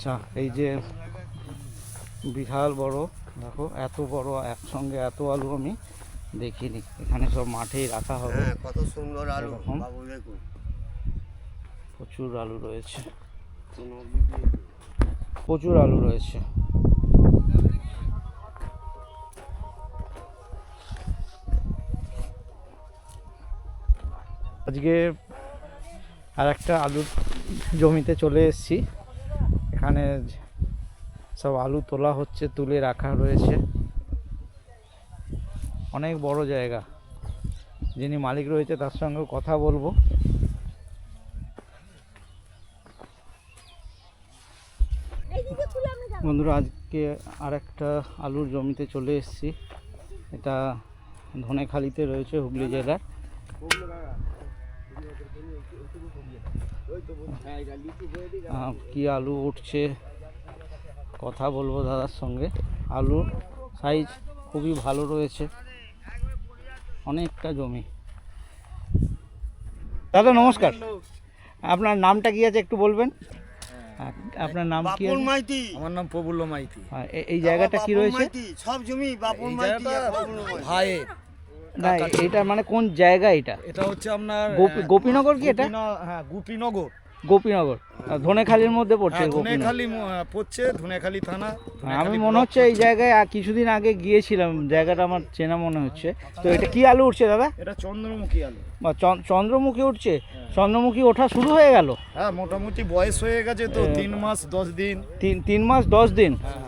আচ্ছা, এই যে বিশাল বড়, দেখো এত বড় একসঙ্গে এত আলু আমি দেখিনি। এখানে সব মাঠেই রাখা হবে। কত সুন্দর আলু বাবু, দেখুন প্রচুর আলু রয়েছে, প্রচুর আলু রয়েছে। আজকে আর একটা আলুর জমিতে চলে এসেছি। এখানে সব আলু তোলা হচ্ছে, তুলে রাখা রয়েছে। অনেক বড় জায়গা। যিনি মালিক রয়েছে তার সঙ্গে কথা বলবো। বন্ধুরা, আজকে আর একটা আলুর জমিতে চলে এসেছি। এটা ধনেখালিতে রয়েছে, হুগলি জেলার। কি আলু উঠছে কথা বলবো দাদার সঙ্গে। আলুর সাইজ খুবই ভালো রয়েছে, অনেকটা জমি। দাদা নমস্কার, আপনার নামটা কি আছে একটু বলবেন? আপনার নাম কি? আমার নাম প্রফুল্ল মাইতি। এই জায়গাটা কি রয়েছে? সব জমি বাপুর মাইতি ভাইয়ের। না, এটা মানে কোন জায়গা? এটা হচ্ছে আপনার গোপীনগর কি এটা? হ্যাঁ, গোপীনগর। গোপীনগর ধনেখালির মধ্যে পড়ছে। ধনেখালি পড়ছে, ধনেখালি থানা। আমি মনে হচ্ছে এই জায়গায় কিছুদিন আগে গিয়েছিলাম, জায়গাটা আমার চেনা মনে হচ্ছে। তো এটা কি আলু উঠছে দাদা? এটা চন্দ্রমুখী আলু। চন্দ্রমুখী উঠছে। চন্দ্রমুখী ওঠা শুরু হয়ে গেল? হ্যাঁ, মোটামুটি বয়স হয়ে গেছে তো, 3 মাস 10 দিন। 3 মাস 10 দিন। হ্যাঁ।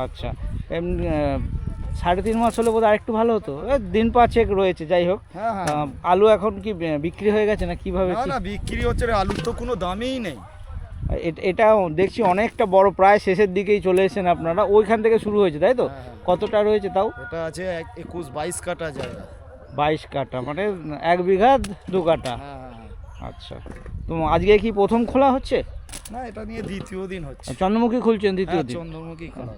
আচ্ছা, এমনি 3.5 মাস হলে বোধহয় আরেকটু ভালো হতো। দিন 5 রয়েছে, যাই হোক। হ্যাঁ। আলু এখন কি বিক্রি হয়ে গেছে না কিভাবে? না, বিক্রি হচ্ছে রে, আলুর তো কোনো দামই নেই। এটা দেখছি অনেকটা বড়, প্রায় শেষের দিকেই চলে এসেছেন আপনারা। ওইখান থেকে শুরু হয়েছে তাই তো? কতটা রয়েছে তাও? এটা আছে 21-22 কাঠা জায়গা। 22 কাঠা, মানে 1 বিঘা 2 কাঠা। হ্যাঁ। আচ্ছা, তো আজকে কি প্রথম খোলা হচ্ছে? না, এটা নিয়ে দ্বিতীয় দিন হচ্ছে। চন্দ্রমুখী খুলছেন দ্বিতীয় দিন? চন্দ্রমুখী খোলা।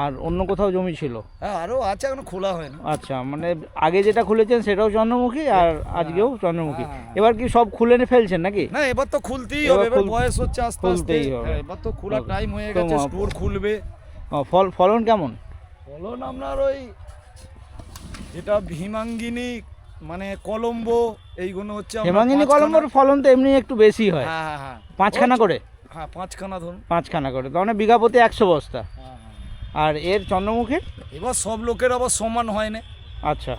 আর অন্য কোথাও জমি ছিল? হ্যাঁ, আরো আছে, এখনো খোলা হয়নি। আচ্ছা, মানে আগে যেটা খুলেছেন সেটাও চন্দ্রমুখী আর আজকেও চন্দ্রমুখী। হ্যাঁ। এবার কি সব খুলে ফেলছেন নাকি? না, এবার তো খুলতেই হবে, এবার বয়স হচ্ছে আস্তে আস্তে। খুলতেই হবে। এবার তো খোলা টাইম হয়ে গেছে, স্টোর খুলবে। ফলন কেমন? ফলন আপনার ওই যেটা হিমাঙ্গিনী, মানে কলম্বো, এইগুলো হচ্ছে হিমাঙ্গিনী কলম্বোর ফলন তো এমনি একটু বেশি হয়। হ্যাঁ। 5খানা করে? হ্যাঁ, 5খানা ধরুন। 5খানা করে, তার মানে বিঘা প্রতি 100 বস্তা। আর এর চন্দ্রমুখীর? এবার সব লোকের আবার সমান হয় না। আচ্ছা,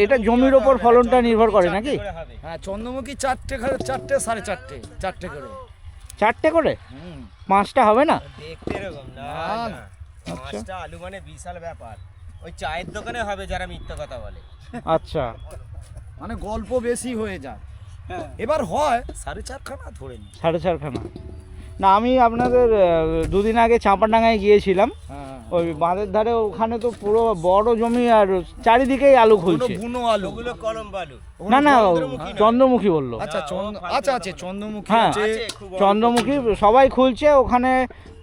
এটা জমির ওপর ফলনটা নির্ভর করে নাকি? হ্যাঁ, চন্দ্রমুখী 4টে 4.5 4টে করে। 4টে করে? 5টা হবে না? দেখতে এরকম না। আচ্ছা, 5টা আলু মানে বিশাল ব্যাপার। ওই চায়ের দোকানে হবে যারা মিথ্যা কথা বলে। আচ্ছা, মানে গল্প বেশি হয়ে যায়। এবার হয় 4.5খানা ধরে নি। 4.5খানা। না, আমি আপনাদের 2 দিন আগে চাঁপাডাঙ্গায় গিয়েছিলাম। ওই বাঁধের ধারে, ওখানে তো পুরো বড় জমি আর চারিদিকেই আলু খুলছে। বুনো আলু। ওগুলো কলম বালু। না, চন্দ্রমুখী বললো। আচ্ছা, আছে চন্দ্রমুখী হ্যাঁ, আছে। চন্দ্রমুখী সবাই খুলছে ওখানে।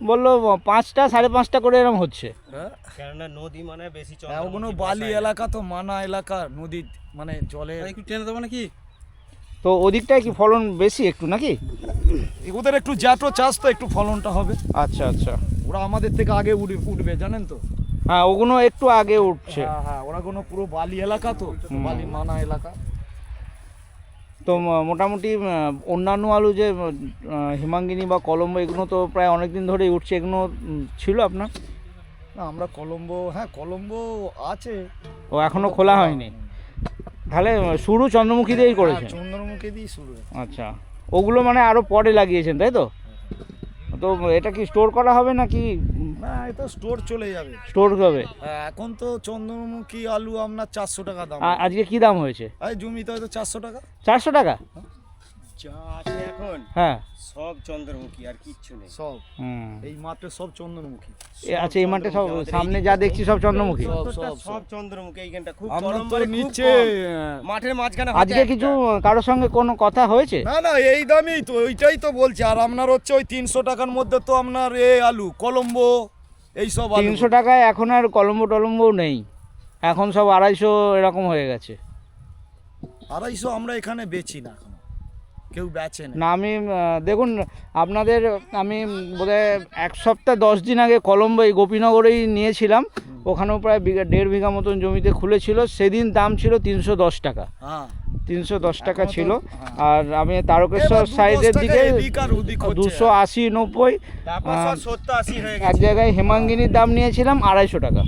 বললো 5টা 5.5টা করে এরকম হচ্ছে। কেননা নদী মানে বেশি ওগুলো বালি এলাকা তো, মানা এলাকা, নদী মানে জলে একটু টেনে দেবো নাকি। তো ওদিকটায় কি ফলন বেশি একটু নাকি? ওদের একটু জাটো চাষ তো, একটু ফলনটা হবে। আচ্ছা। ওরা আমাদের থেকে আগে উঠবে, জানেন তো। হ্যাঁ, ওগুলো একটু আগে উঠছে। হ্যাঁ, ওরা কোনো পুরো বালি এলাকা তো, বালি মানা এলাকা। তো মোটামুটি অন্যান্য আলু যে হিমাঙ্গিনী বা কলম্বো, এগুলো তো প্রায় অনেক দিন ধরেই উঠছে। এগুলো ছিল আপনার? না, আমরা কলম্বো আছে। ও এখনো খোলা হয়নি? তাহলে শুরু চন্দ্রমুখী দিয়েই করেছেন? চন্দ্রমুখী দিয়ে শুরু। আচ্ছা, ওগুলো মানে আরো পরে লাগিয়েছেন তাই তো? তো এটা কি স্টোর করা হবে নাকি? না, এটা স্টোর চলে যাবে। স্টোর হবে? এখন তো চন্দ্রমুখী আলু আপনার 400 টাকা দাম। আজকে কি দাম হয়েছে? জমিতে হয়তো 400 টাকা। 400 টাকা? যা আছে এখন হ্যাঁ, সব চন্দ্রমুখী, আর কিচ্ছু নেই। সব এই মাঠে সব চন্দ্রমুখী। আচ্ছা, এই মাঠে সব সামনে যা দেখছি সব চন্দ্রমুখী? সব চন্দ্রমুখী। এইখানটা খুব আমরা কলম তো বাড়ি, নিচে মাঠের মাঝখানে। আজকে কিছু কারোর সঙ্গে কোনো কথা হয়েছে? না, এই দামেই তো, ওইটাই তো বলছি। আর আপনার হচ্ছে ওই 300 টাকার মধ্যে তো আপনার আলু কলম্বো এই সব 300 টাকায় এখন আর কলম্বো নেই, এখন সব 250 এরকম হয়ে গেছে। 250 আমরা এখানে বেচি না এখন। কেউ বেচে না। না আমি দেখুন আপনাদের আমি বোধহয় 1 সপ্তাহ 10 দিন আগে কলম্বো এই গোপীনগরেই নিয়েছিলাম, ওখানেও প্রায় 1.5 বিঘা মতন জমিতে খুলেছিল, সেদিন দাম ছিল 310 টাকা, হ্যাঁ 310 টাকা ছিল। হ্যাঁ। আর আমি তারকেশ্বর এবার 2-10 সাইডের টাকা দিকে এদিক আর ওদিক হচ্ছে। 280-90, তারপর সব 70-80 হয়ে এক গেছে। জায়গায় হেমাঙ্গিনীর দাম নিয়েছিলাম 250 টাকা।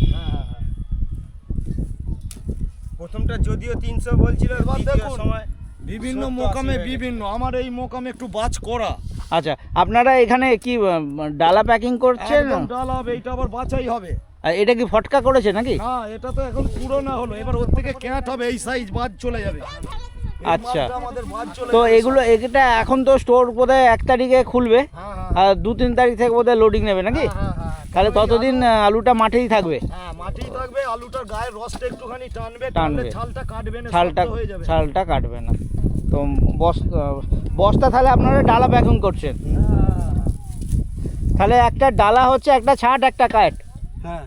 প্রথমটা যদিও 300 বলছিল, এবার দ্বিতীয় দেখুন, সময় বিভিন্ন 70-80 মোকামে হয়ে গেছে। বিভিন্ন, আমার এই মোকামে একটু বাজ করা, আচ্ছা আপনারা এখানে কি ডালা প্যাকিং করছেন? একদম ডাল হবে, এইটা আবার বাছাই হবে। আর এটা কি ফটকা করেছে নাকি? না এটা তো এখন পুরোনো হলো, এবার ওর থেকে ক্যাট হবে, এই সাইজ বাজ চলে যাবে। এই আচ্ছা। মালটা আমাদের বাজ চলে তো যাবে। এগুলো এটা এখন তো স্টোর বোধহয় 1 তারিখে খুলবে, হ্যাঁ হ্যাঁ আর 2-3 তারিখ থেকে বোধহয় লোডিং নেবে নাকি? হ্যাঁ, হ্যাঁ, হ্যাঁ। তাহলে ততদিন আলুটা মাঠেই থাকবে, হ্যাঁ মাটিই থাকবে, আলুটার গায়ের রসটা একটুখানি টানবে, টানবে। ছালটা কাটবে না, ছালটা শক্ত হয়ে যাবে। ছালটা কাটবে না। তো বস্তা তাহলে আপনারা ডালা প্যাকিং করছেন, হ্যাঁ, তাহলে একটা ডালা হচ্ছে একটা ছাট একটা কাট। হ্যাঁ।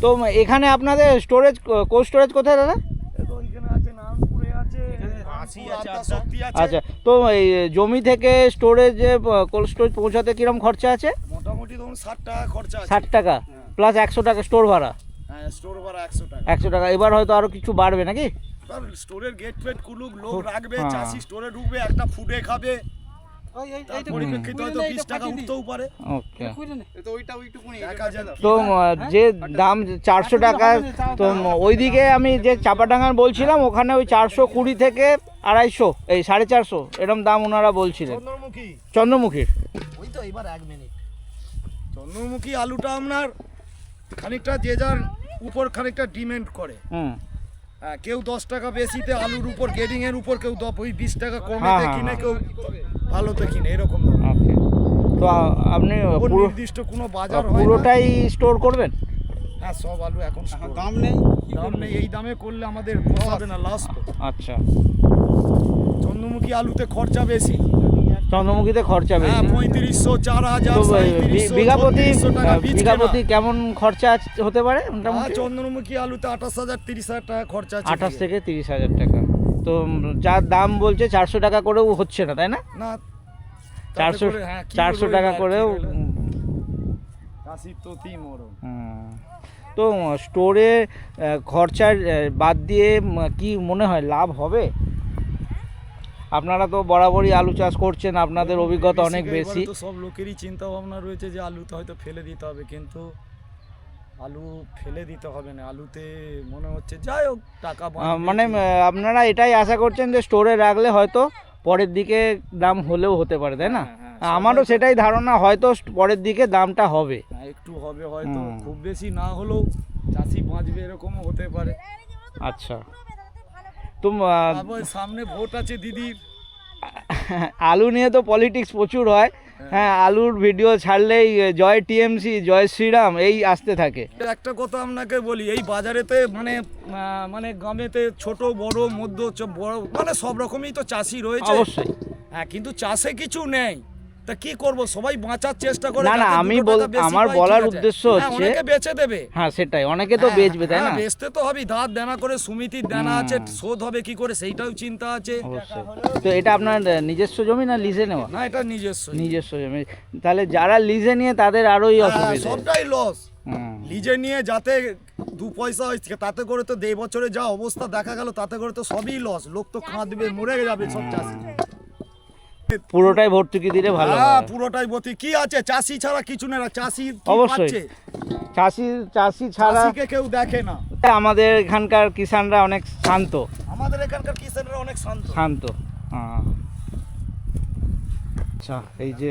তো এখানে আপনাদের স্টোরেজ, কোল্ড স্টোরেজ কোথায় দাদা? তো ওইখানে আছে, নারায়ণপুরে আছে, 80 আছে, আদ্যা আদ্যা। শক্তি আছে। আচ্ছা, তো এই জমি থেকে স্টোরেজে কোল্ড স্টোরেজ পৌঁছাতে কিরকম খরচা আছে? মোটামুটি ধরুন 60 টাকা খরচা আছে। 60 টাকা প্লাস 100 টাকা স্টোর ভাড়া। হ্যাঁ স্টোর ভাড়া 100 টাকা। 100 টাকা, এবার হয়তো আরো কিছু বাড়বে নাকি? আর স্টোরের গেট ফেট খুলুক, লোক রাখবে, হ্যাঁ। চাষি স্টোরে ঢুকবে, একটা ফুডে খাবে, তার পরিপ্রেক্ষিতে হয়তো 20 টাকা উঠতেও পারে। ওকে। দেখা যাক। তো যে দাম 400 টাকা, তো ওইদিকে আমি যে চাপাডাঙ্গার বলছিলাম ওখানে ওই 420 থেকে 250, এই 450 এরকম দাম ওনারা বলছিলেন। চন্দ্রমুখী, চন্দ্রমুখীর ওই তো এবার 1 মিনিট। চন্দ্রমুখী আলুটা আপনার খানিকটা যে যার উপর খানিকটা ডিমেন্ড করে। হুম। হ্যাঁ, কেউ 10 টাকা বেশিতে আলুর উপর, গেডিং এর উপর, কেউ 20 টাকা হ্যাঁ, কমেতে হ্যাঁ, কিনে, হ্যাঁ। কেউ ভালোতে কিনে, এরকম দাম। ওকে। তো আপনি ওর পুরো নির্দিষ্ট কোনো বাজার হয় না। পুরোটাই স্টোর করবেন? হ্যাঁ সব আলু এখন দাম নেই, এই দামে করলে আমাদের পোষাবে না, লাস্ট তো। আচ্ছা, চন্দ্রমুখী আলুতে খরচা বেশি। চন্দ্রমুখীতে খরচা হ্যাঁ বেশি। 3500, 4000, তো 3700, বিঘাপতি 3400 টাকা বীজ বিঘাপতি কেনা। কেমন খরচা হতে পারে হ্যাঁ, মোটামুটি? চন্দ্রমুখী আলুতে 28,000 30,000 টাকা খরচা আছে। 28 থেকে 30,000 টাকা। তো যার দাম বলছে 400 টাকা করেও হচ্ছে না, তাই না? না 400 হ্যাঁ, কি 400 রইলো টাকা আর কি করেও রইলো? কাশির তো তিন মরণ। তো স্টোরে খরচার বাদ দিয়ে কি মনে হয় লাভ হবে? আপনারা তো বরাবরই আলু চাষ করছেন, আপনাদের অভিজ্ঞতা অনেক এবারে বেশি। তো সব লোকেরই চিন্তা ভাবনা রয়েছে যে আলুতে হয়তো ফেলে দিতে হবে, কিন্তু আলু ফেলে দিতে হবে না, আলুতে মনে হচ্ছে যাই হোক টাকা বাঁচবে। মানে আপনারা এটাই আশা করছেন যে স্টোরে রাখলে হয়তো পরের দিকে দাম হলেও হতে পারে, তাই না? হ্যাঁ, হ্যাঁ, আমারও সবাই তো- সেটাই ধারণা, হয়তো পরের দিকে দামটা হবে। হ্যাঁ, একটু হবে হয়তো, হুম। খুব বেশি না হলেও চাষি বাঁচবে, এরকমও হতে পারে। আচ্ছা, তো তারপর সামনে ভোট আছে দিদির। আলু নিয়ে তো পলিটিক্স প্রচুর হয়। হ্যাঁ, আলুর ভিডিও ছাড়লেই জয় টিএমসি, জয় শ্রীরাম এই আসতে থাকে। একটা কথা আপনাকে বলি, এই বাজারেতে মানে গ্রামেতে ছোট বড় মধ্য বড় মানে সব রকমই তো চাষি রয়েছে। অবশ্যই। হ্যাঁ, কিন্তু চাষে কিছু নেই, তা কি করব, সবাই বাঁচার চেষ্টা করে। না, না, যাতে আমি দুটো টাকা বেশি আমার পাই, বলার ঠিক আছে। উদ্দেশ্য হ্যাঁ, হচ্ছে- অনেকে বেচে দেবে। হ্যাঁ সেটাই, অনেকে তো বেচবে, তাই না? বেচতে তো হবে, ধার দেনা করে সমিতির দেনা আছে, শোধ হবে কি করে সেইটাও চিন্তা আছে। অবশ্যই। তো এটা আপনার নিজস্ব জমি না লিজে নেওয়া? না এটা নিজস্ব। নিজস্ব জমি। তাহলে যারা লিজে নিয়ে তাদের আরোই হ্যাঁ, অসুবিধা। সবটাই লস। হুম। লিজে নিয়ে যাতে 2 পয়সা হয়েছে, তাতে করে তো 2 বছরে যা অবস্থা দেখা গেল, তাতে করে তো সবই লস, লোক তো কাঁদবে, মরে যাবে সব চাষি। পুরোটাই ভর্তুকি দিলে ভালো হ্যাঁ হয়। পুরোটাই বতি, কি আছে চাষি ছাড়া কিছু না, চাষি কি অবশ্যই। পাচ্ছে? চাষি ছাড়া চাষিকে কেউ দেখে না। আমাদের এখানকার কিষানরা অনেক শান্ত। আমাদের এখানকার কিষানরা অনেক শান্ত। শান্ত। হ্যাঁ। আচ্ছা, এই যে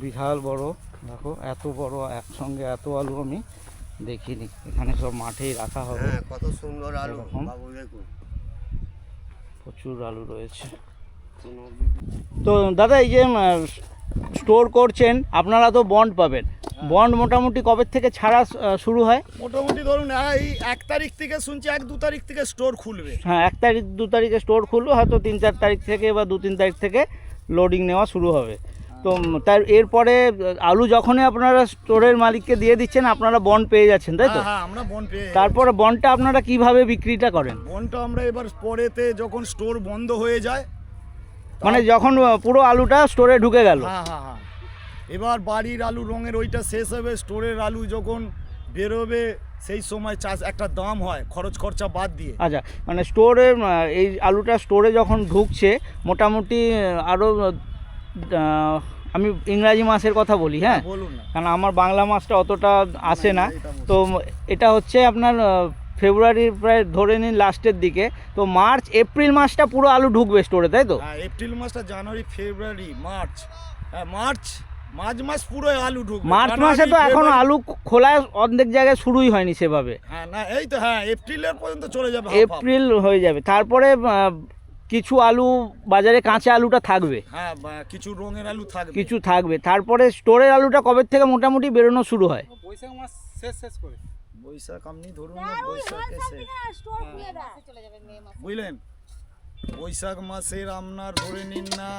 বিশাল বড়, দেখো এত বড় একসঙ্গে এত আলু আমি দেখিনি। এখানে সব মাঠেই রাখা হবে। হ্যাঁ কত সুন্দর আলু এরকম। বাবু দেখুন। প্রচুর আলু রয়েছে। তো দাদা এই যে স্টোর করছেন, আপনারা তো বন্ড পাবেন। বন্ড মোটামুটি কবে থেকে ছাড়া শুরু হয়? মোটামুটি ধরুন এই 1 তারিখ থেকে শুনছি, 1-2 তারিখ থেকে স্টোর খুলবে। হ্যাঁ, 1 তারিখ 2 তারিখে স্টোর খুলবে, হয়তো 3-4 তারিখ থেকে বা 2-3 তারিখ থেকে লোডিং নেওয়া শুরু হবে। তো তার এরপরে আলু যখনই আপনারা স্টোরের মালিককে দিয়ে দিচ্ছেন আপনারা বন্ড পেয়ে যাচ্ছেন, তাই তো? হ্যাঁ আমরা বন্ড পেয়ে তারপরে বন্ডটা আপনারা কিভাবে বিক্রিটা করেন? বন্ডটা আমরা এবার পরেতে যখন স্টোর বন্ধ হয়ে যায়, মানে যখন পুরো আলুটা স্টোরে ঢুকে গেল, হ্যাঁ এবার বাড়ির আলু রঙের ওইটা শেষ হবে, স্টোরের আলু যখন বেরোবে সেই সময় চাষ একটা দাম হয় খরচ খরচা বাদ দিয়ে। আচ্ছা, মানে স্টোরে এই আলুটা স্টোরে যখন ঢুকছে মোটামুটি আরও আমি ইংরাজি মাসের কথা বলি, হ্যাঁ, বলুন না। কারণ আমার বাংলা মাসটা অতটা আসে না। এটা বুঝতে তো এটা হচ্ছে আপনার ফেব্রুয়ারির প্রায় ধরে নিন লাস্টের দিকে, তো মার্চ এপ্রিল মাসটা পুরো আলু ঢুকবে স্টোরে, তাই তো? হ্যাঁ, এপ্রিল মাসটা, জানুয়ারি ফেব্রুয়ারি মার্চ, হ্যাঁ মার্চ মাস পুরো আলু ঢুকবে। মার্চ মাসে তো এখনো আলু খোলা অর্ধেক জায়গায় শুরুই হয়নি সেভাবে। হ্যাঁ না এই তো, হ্যাঁ এপ্রিলের পর্যন্ত চলে যাবে, এপ্রিল হয়ে যাবে, তারপরে কিছু আলু বাজারে কাঁচা আলুটা থাকবে, হ্যাঁ কিছু রঙের আলু থাকবে, কিছু থাকবে, তারপরে স্টোরের আলুটা কবে থেকে মোটামুটি বেরোনো শুরু হয়? বৈশাখ মাস শেষ করে বৈশাখ আপনি ধরুন না, বৈশাখ এসে বুঝলেন, বৈশাখ মাসের আপনার ধরে নিন না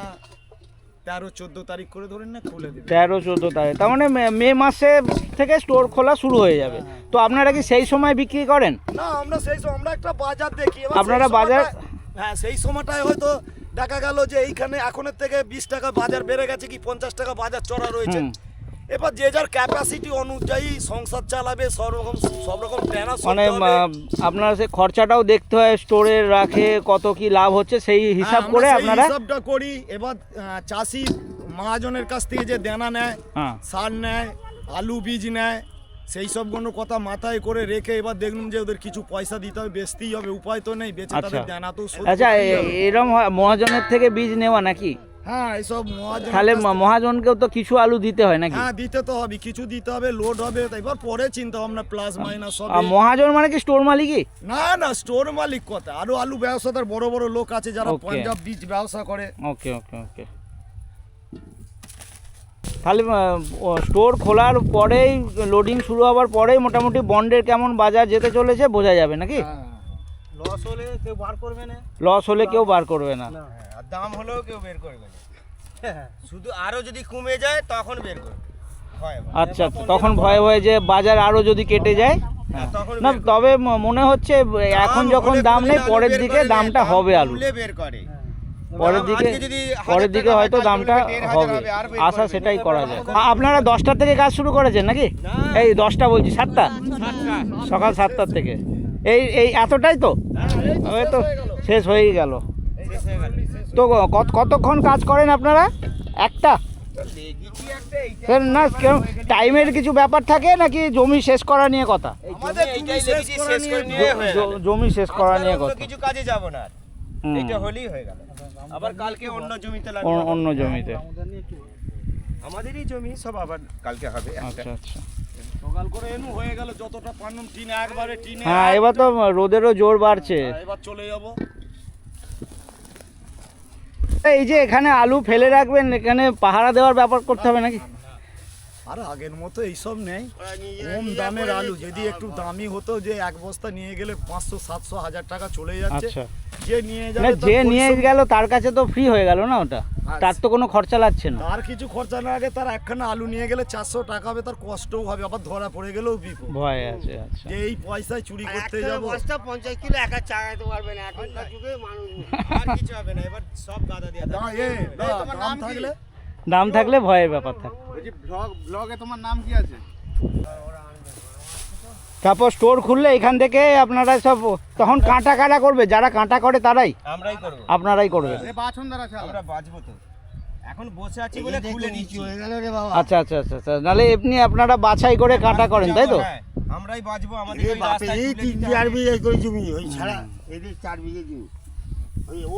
13-14 তারিখ করে ধরেন না, খুলে দেবে 13-14 তারিখ, তার মানে মে মাসে থেকে স্টোর খোলা শুরু হয়ে যাবে। তো আপনারা কি সেই সময় বিক্রি করেন? না আমরা সেই সময় আমরা একটা বাজার দেখি, এবার আপনারা সেই বাজার- সময়টায়- হ্যাঁ সেই সময়টায় হয়তো দেখা গেল যে এইখানে এখনের থেকে 20 টাকা বাজার বেড়ে গেছে কি 50 টাকা বাজার চড়া রয়েছে। হুম। এবার যে যার ক্যাপাসিটি অনুযায়ী সংসার চালাবে, সব রকম প্ল্যানার মানে আপনারা সে খরচাটাও দেখতে হয়, স্টোরে রাখে কত কি লাভ হচ্ছে সেই হিসাব করে আপনারা হিসাবটা করি। এবার চাষি মহাজনের কাছ থেকে যে দেনা নেয়, হ্যাঁ সার নেয়, আলু বীজ নেয়, সেই সবগুলো কথা মাথায় করে রেখে এবার দেখলাম যে ওদের কিছু পয়সা দিতে হবে, বেচতেই হবে, উপায় তো নেই, বেচে আচ্ছা। তাদের দেনা তো শোধ আচ্ছা, করতেই হবে। এরম মহাজনের থেকে বীজ নেওয়া নাকি? হ্যাঁ এইসব মহাজন, তাহলে মহাজনকেও তো কিছু আলু দিতে হয় নাকি? হ্যাঁ দিতে তো হবে, কিছু দিতে হবে, লোড হবে, তাই এবার পরে চিন্তা ভাবনা প্লাস মাইনাস সব। আর মহাজন মানে কি স্টোর মালিকই? না স্টোর মালিক কথা, আরো আলু ব্যবসাদার বড় বড় লোক আছে যারা Okay. পাঞ্জাব বীজ ব্যবসা করে। ওকে তাহলে স্টোর খোলার পরেই লোডিং শুরু হওয়ার পরেই মোটামুটি বন্ডের কেমন বাজার যেতে চলেছে বোঝা যাবে নাকি? লস হলে কেউ বার করবে না, লস হলে কেউ বার করবে না। আর দাম হলেও কেউ বের করবে না, শুধু আরো যদি কমে যায় তখন বের করবে। আচ্ছা, তখন ভয়ে ভয়ে যে বাজার আরও যদি কেটে যায়। তখন না তবে মনে হচ্ছে এখন যখন দাম নেই পরের দিকে দামটা হবে আলু, বের করে পরের দিকে হয়তো দামটা হবে, আশা সেটাই করা যায়। আপনারা 10টার থেকে কাজ শুরু করেছেন নাকি? এই 10টা বলছি, 7টা, সকাল 7টার থেকে এই এতটাই তো, ওই তো শেষ হয়েই গেল। তো কতক্ষণ কাজ করেন আপনারা? একটা না টাইমের কিছু ব্যাপার থাকে নাকি জমি শেষ করা নিয়ে কথা? জমি শেষ করা নিয়ে কথা, কিছু কাজে যাব না, এটা হলেই হয়ে গেল। আবার কালকে অন্য জমিতে অন্য জমিতে, আমাদেরই জমি সব আবার কালকে হবে। আচ্ছা সকাল করে এনু হয়ে গেল, যতটা পারলাম টিনে একবারে টিনে। হ্যাঁ এবার তো রোদেরও জোর বাড়ছে, এবার চলে যাব। এই যে এখানে আলু ফেলে রাখবেন, এখানে পাহারা দেওয়ার ব্যাপার করতে হবে নাকি? আর আগের মতো এইসব নেই, কম দামের আলু, যদি একটু দামি হতো যে এক বস্তা নিয়ে গেলে 500-700-1000 টাকা চলে যাচ্ছে, আচ্ছা, যে নিয়ে না যাবে যে নিয়ে গেল তার কাছে তো ফ্রি হয়ে গেল না ওটা, তার তো কোনো খরচা লাগছে না। তার কিছু খরচা না আগে, তার একখানা আলু নিয়ে গেলে 400 টাকা হবে, তার কষ্টও হবে, আবার ধরা পড়ে গেলেও বিপদ, ভয় আছে। আচ্ছা, যে এই পয়সায় চুরি করতে যাবো। 50 কিলো একা চাগাতে পারবে না, এখনকার যুগে মানুষ আর কিছু হবে না, এবার সব গাদা দিয়ে দাম থাকলে, দাম থাকলে ভয়ের ব্যাপার থাকে। ব্লগে তোমার নাম কি আছে? তারপর স্টোর খুললে এখান থেকে আপনারা সব তখন কাঁটা কাটা করবে, যারা কাঁটা করে তারাই আমরাই করব, আপনারাই করবেন? আমরা বাজবো তো, এখন বসে আছি বলে খুলে নিচ্ছি। হয়ে গেল রে বাবা। আচ্ছা, নাহলে এমনি আপনারা বাছাই করে কাঁটা করেন, তাই তো? হ্যাঁ, আমরাই বাজবো, আমাদের এই 3-4 বিঘে করে জমি, ওই ছাড়া এদের 4 বিঘে জমি, ওই ও